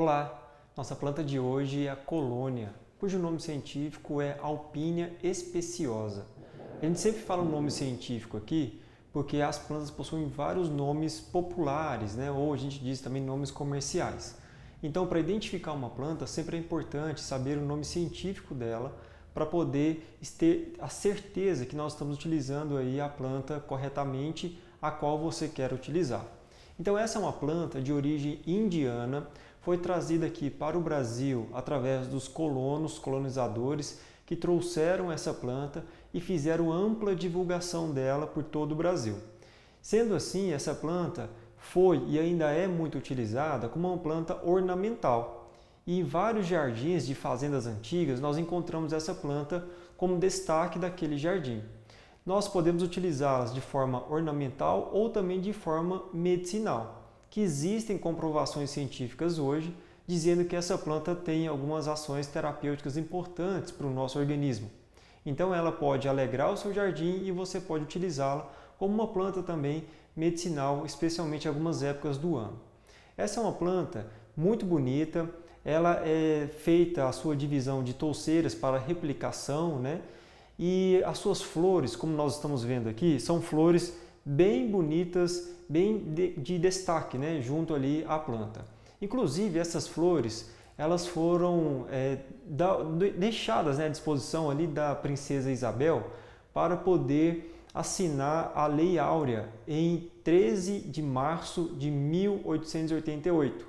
Olá! Nossa planta de hoje é a colônia, cujo nome científico é Alpinia speciosa. A gente sempre fala o nome científico aqui porque as plantas possuem vários nomes populares, né? Ou a gente diz também nomes comerciais. Então, para identificar uma planta, sempre é importante saber o nome científico dela para poder ter a certeza que nós estamos utilizando aí a planta corretamente a qual você quer utilizar. Então, essa é uma planta de origem indiana, foi trazida aqui para o Brasil através dos colonizadores que trouxeram essa planta e fizeram ampla divulgação dela por todo o Brasil. Sendo assim, essa planta foi e ainda é muito utilizada como uma planta ornamental. E em vários jardins de fazendas antigas, nós encontramos essa planta como destaque daquele jardim. Nós podemos utilizá-las de forma ornamental ou também de forma medicinal, que existem comprovações científicas hoje dizendo que essa planta tem algumas ações terapêuticas importantes para o nosso organismo. Então ela pode alegrar o seu jardim e você pode utilizá-la como uma planta também medicinal, especialmente em algumas épocas do ano. Essa é uma planta muito bonita, ela é feita a sua divisão de touceiras para replicação, né? E as suas flores, como nós estamos vendo aqui, são flores bem bonitas, bem de destaque, né, junto ali à planta. Inclusive, essas flores, elas foram deixadas, né, à disposição ali da princesa Isabel para poder assinar a Lei Áurea em 13 de março de 1888.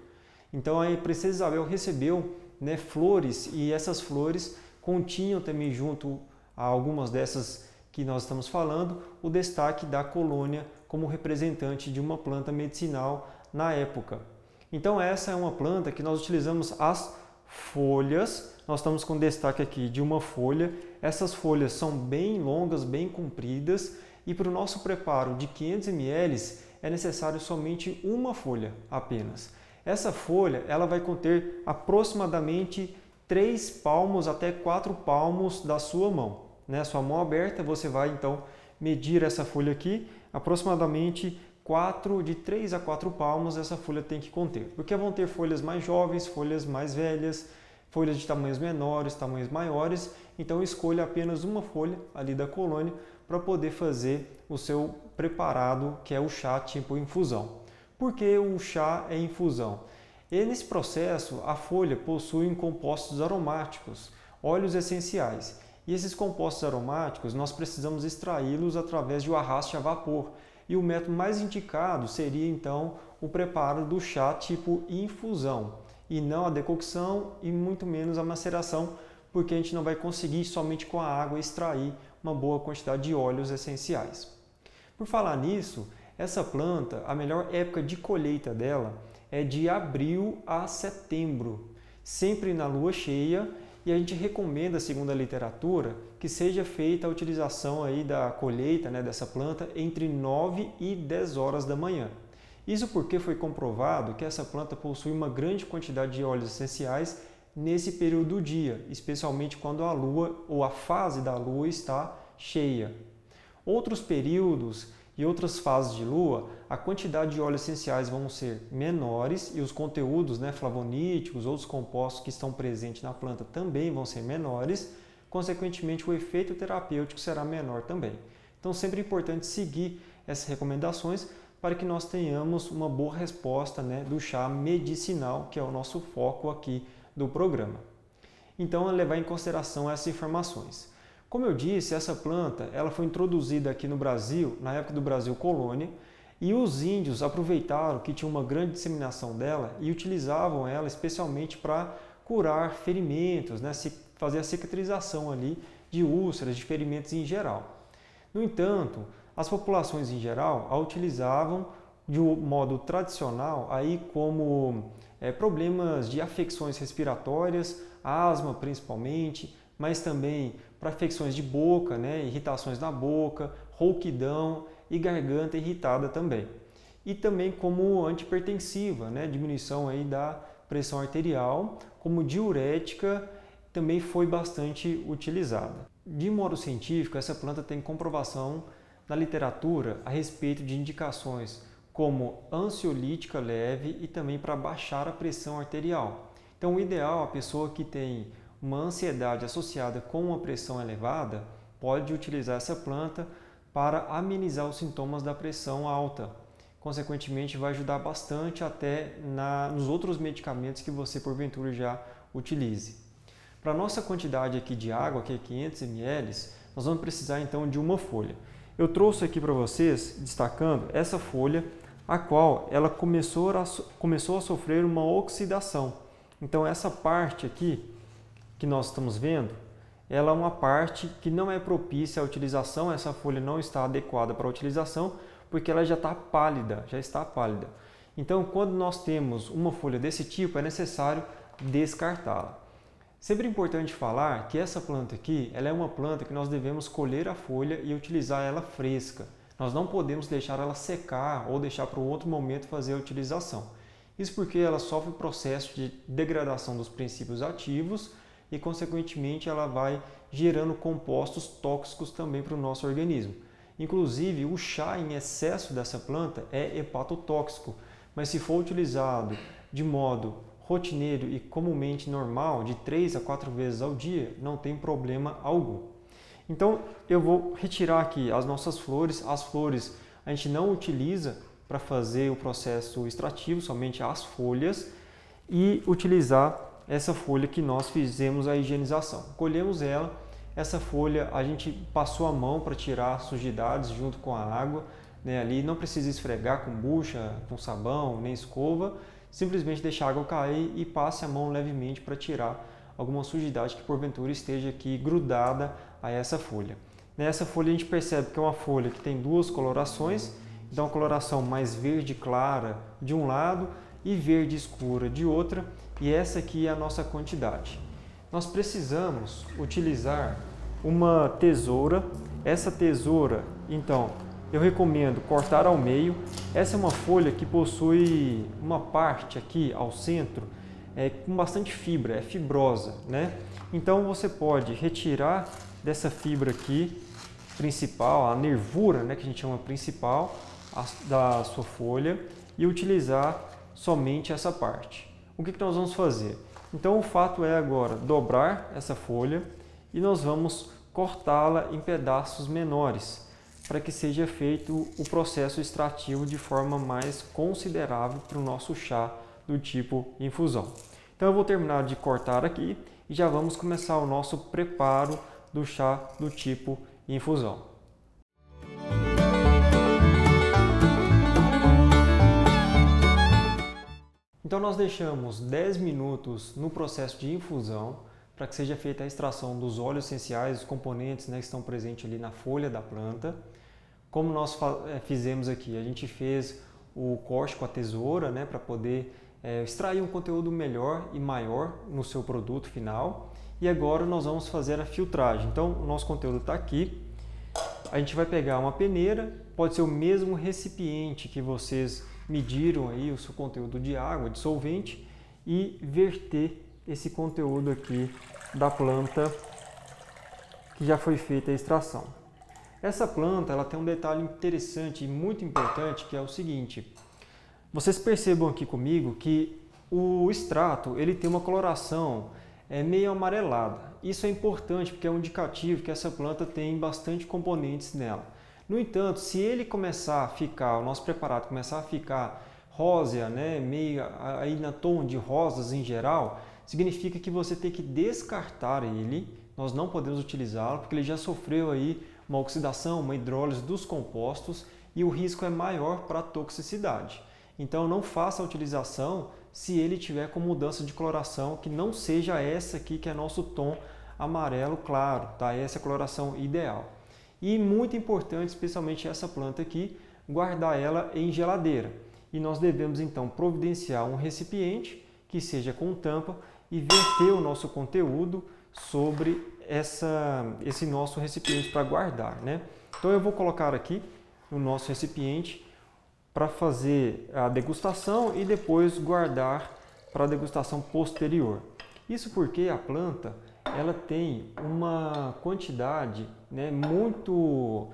Então, a princesa Isabel recebeu, né, flores e essas flores continham também junto a algumas dessas que nós estamos falando, o destaque da colônia como representante de uma planta medicinal na época. Então essa é uma planta que nós utilizamos as folhas, nós estamos com destaque aqui de uma folha, essas folhas são bem longas, bem compridas e para o nosso preparo de 500 ml é necessário somente uma folha apenas. Essa folha ela vai conter aproximadamente 3 palmos até 4 palmos da sua mão. Sua mão aberta, você vai então medir essa folha aqui, aproximadamente de 3 a 4 palmos essa folha tem que conter. Porque vão ter folhas mais jovens, folhas mais velhas, folhas de tamanhos menores, tamanhos maiores. Então escolha apenas uma folha ali da colônia para poder fazer o seu preparado, que é o chá tipo infusão. Por que o chá é infusão? E nesse processo a folha possui compostos aromáticos, óleos essenciais. E esses compostos aromáticos nós precisamos extraí-los através de um arraste a vapor. E o método mais indicado seria então o preparo do chá tipo infusão. E não a decocção e muito menos a maceração, porque a gente não vai conseguir somente com a água extrair uma boa quantidade de óleos essenciais. Por falar nisso, essa planta, a melhor época de colheita dela é de abril a setembro, sempre na lua cheia. E a gente recomenda, segundo a literatura, que seja feita a utilização aí da colheita, né, dessa planta entre 9 e 10 horas da manhã. Isso porque foi comprovado que essa planta possui uma grande quantidade de óleos essenciais nesse período do dia, especialmente quando a lua ou a fase da lua está cheia. Outros períodos e outras fases de lua, a quantidade de óleos essenciais vão ser menores e os conteúdos, né, flavonídicos, outros compostos que estão presentes na planta também vão ser menores, consequentemente o efeito terapêutico será menor também. Então sempre é importante seguir essas recomendações para que nós tenhamos uma boa resposta, né, do chá medicinal, que é o nosso foco aqui do programa. Então levar em consideração essas informações. Como eu disse, essa planta ela foi introduzida aqui no Brasil, na época do Brasil colônia, e os índios aproveitaram que tinha uma grande disseminação dela e utilizavam ela especialmente para curar ferimentos, né, fazer a cicatrização ali de úlceras, de ferimentos em geral. No entanto, as populações em geral a utilizavam de um modo tradicional aí como problemas de afecções respiratórias, asma principalmente, mas também para afecções de boca, né, irritações na boca, rouquidão e garganta irritada também. E também como antihipertensiva, né, diminuição aí da pressão arterial, como diurética, também foi bastante utilizada. De modo científico, essa planta tem comprovação na literatura a respeito de indicações como ansiolítica leve e também para baixar a pressão arterial. Então, o ideal, a pessoa que tem uma ansiedade associada com uma pressão elevada, pode utilizar essa planta para amenizar os sintomas da pressão alta. Consequentemente, vai ajudar bastante até nos outros medicamentos que você, porventura, já utilize. Para a nossa quantidade aqui de água, que é 500 ml, nós vamos precisar então de uma folha. Eu trouxe aqui para vocês, destacando essa folha, a qual ela começou a sofrer uma oxidação. Então, essa parte aqui que nós estamos vendo, ela é uma parte que não é propícia à utilização, essa folha não está adequada para a utilização, porque ela já está pálida. Então, quando nós temos uma folha desse tipo, é necessário descartá-la. Sempre é importante falar que essa planta aqui, ela é uma planta que nós devemos colher a folha e utilizar ela fresca. Nós não podemos deixar ela secar ou deixar para um outro momento fazer a utilização. Isso porque ela sofre o processo de degradação dos princípios ativos e, consequentemente, ela vai gerando compostos tóxicos também para o nosso organismo. Inclusive, o chá em excesso dessa planta é hepatotóxico, mas se for utilizado de modo rotineiro e comumente normal, de 3 a 4 vezes ao dia, não tem problema algum. Então, eu vou retirar aqui as nossas flores. As flores a gente não utiliza para fazer o processo extrativo, somente as folhas, e utilizar essa folha que nós fizemos a higienização. Colhemos ela, essa folha a gente passou a mão para tirar sujidades junto com a água, né, ali não precisa esfregar com bucha, com sabão, nem escova, simplesmente deixar a água cair e passe a mão levemente para tirar alguma sujidade que porventura esteja aqui grudada a essa folha. Nessa folha a gente percebe que é uma folha que tem duas colorações, então a coloração mais verde clara de um lado e verde escura de outra, e essa aqui é a nossa quantidade. Nós precisamos utilizar uma tesoura. Essa tesoura, então, eu recomendo cortar ao meio. Essa é uma folha que possui uma parte aqui ao centro com bastante fibra, é fibrosa, né? Então você pode retirar dessa fibra aqui principal, a nervura, né, que a gente chama principal da sua folha, e utilizar somente essa parte. O que nós vamos fazer? Então o fato é agora dobrar essa folha e nós vamos cortá-la em pedaços menores, para que seja feito o processo extrativo de forma mais considerável para o nosso chá do tipo infusão. Então eu vou terminar de cortar aqui e já vamos começar o nosso preparo do chá do tipo infusão. Então nós deixamos 10 minutos no processo de infusão para que seja feita a extração dos óleos essenciais, os componentes, né, que estão presentes ali na folha da planta. Como nós fizemos aqui, a gente fez o corte com a tesoura, né, para poder extrair um conteúdo melhor e maior no seu produto final. E agora nós vamos fazer a filtragem. Então o nosso conteúdo está aqui. A gente vai pegar uma peneira, pode ser o mesmo recipiente que vocês mediram aí o seu conteúdo de água, de solvente, e verter esse conteúdo aqui da planta que já foi feita a extração. Essa planta ela tem um detalhe interessante e muito importante, que é o seguinte: vocês percebam aqui comigo que o extrato ele tem uma coloração meio amarelada. Isso é importante porque é um indicativo que essa planta tem bastante componentes nela. No entanto, se ele começar a ficar, o nosso preparado começar a ficar rósea, né, meio aí na tom de rosas em geral, significa que você tem que descartar ele. Nós não podemos utilizá-lo porque ele já sofreu aí uma oxidação, uma hidrólise dos compostos e o risco é maior para a toxicidade. Então não faça a utilização se ele tiver com mudança de coloração que não seja essa aqui que é nosso tom amarelo claro, tá? Essa é a coloração ideal. E muito importante, especialmente essa planta aqui, guardar ela em geladeira. E nós devemos então providenciar um recipiente que seja com tampa e verter o nosso conteúdo sobre esse nosso recipiente para guardar, né? Então eu vou colocar aqui no nosso recipiente para fazer a degustação e depois guardar para a degustação posterior. Isso porque a planta ela tem uma quantidade, né, muito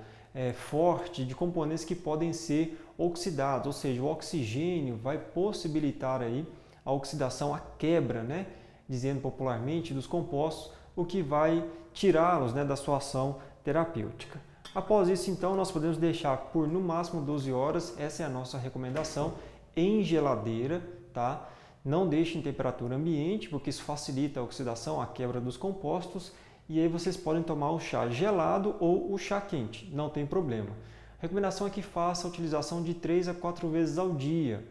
forte de componentes que podem ser oxidados, ou seja, o oxigênio vai possibilitar aí a oxidação, a quebra, né, dizendo popularmente, dos compostos, o que vai tirá-los, né, da sua ação terapêutica. Após isso, então, nós podemos deixar por no máximo 12 horas, essa é a nossa recomendação, em geladeira, tá? Não deixe em temperatura ambiente, porque isso facilita a oxidação, a quebra dos compostos, e aí vocês podem tomar o chá gelado ou o chá quente, não tem problema. A recomendação é que faça a utilização de 3 a 4 vezes ao dia.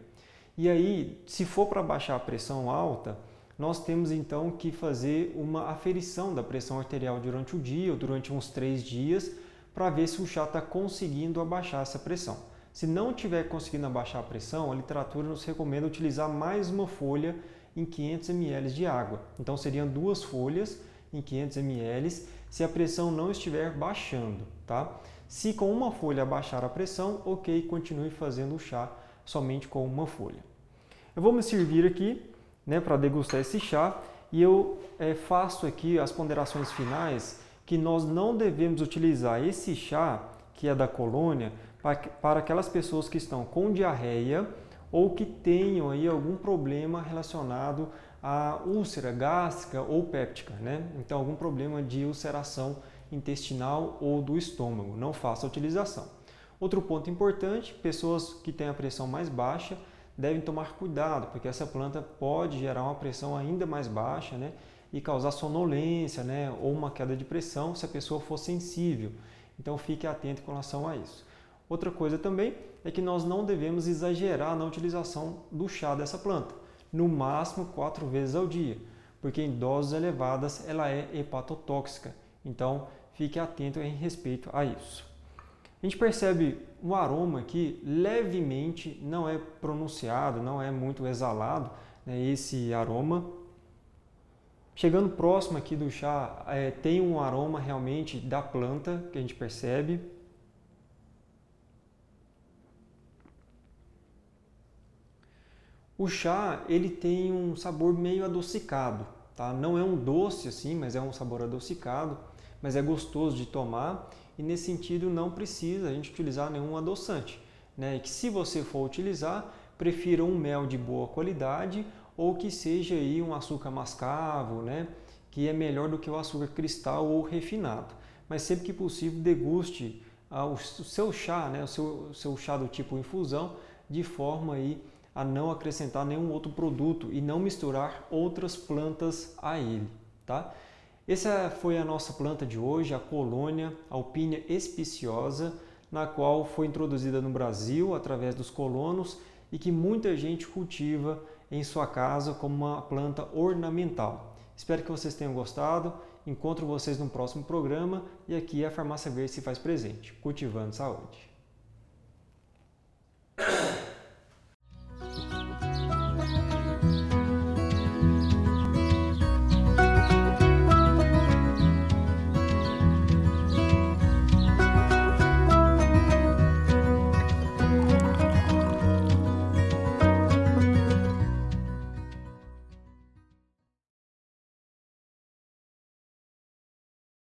E aí, se for para baixar a pressão alta, nós temos então que fazer uma aferição da pressão arterial durante o dia ou durante uns 3 dias, para ver se o chá está conseguindo abaixar essa pressão. Se não estiver conseguindo abaixar a pressão, a literatura nos recomenda utilizar mais uma folha em 500 ml de água. Então seriam 2 folhas em 500 ml se a pressão não estiver baixando, tá? Se com uma folha abaixar a pressão, ok, continue fazendo o chá somente com uma folha. Eu vou me servir aqui, né, para degustar esse chá e eu faço aqui as ponderações finais que nós não devemos utilizar esse chá, que é da colônia, para aquelas pessoas que estão com diarreia ou que tenham aí algum problema relacionado à úlcera gástrica ou péptica, né? Então, algum problema de ulceração intestinal ou do estômago. Não faça a utilização. Outro ponto importante, pessoas que têm a pressão mais baixa devem tomar cuidado, porque essa planta pode gerar uma pressão ainda mais baixa, né? E causar sonolência, né, ou uma queda de pressão se a pessoa for sensível. Então fique atento com relação a isso. Outra coisa também é que nós não devemos exagerar na utilização do chá dessa planta, no máximo 4 vezes ao dia, porque em doses elevadas ela é hepatotóxica. Então fique atento em respeito a isso. A gente percebe um aroma aqui levemente, não é pronunciado, não é muito exalado, né, esse aroma. Chegando próximo aqui do chá, tem um aroma realmente da planta que a gente percebe. O chá, ele tem um sabor meio adocicado, tá? Não é um doce assim, mas é um sabor adocicado, mas é gostoso de tomar e nesse sentido não precisa a gente utilizar nenhum adoçante, né? E que se você for utilizar, prefira um mel de boa qualidade ou que seja aí um açúcar mascavo, né, que é melhor do que o açúcar cristal ou refinado. Mas sempre que possível, deguste o seu chá, né, o seu chá do tipo infusão, de forma aí a não acrescentar nenhum outro produto e não misturar outras plantas a ele, tá? Essa foi a nossa planta de hoje, a colônia Alpinia espiciosa, na qual foi introduzida no Brasil através dos colonos e que muita gente cultiva em sua casa como uma planta ornamental. Espero que vocês tenham gostado. Encontro vocês no próximo programa e aqui a Farmácia Verde se faz presente, cultivando saúde.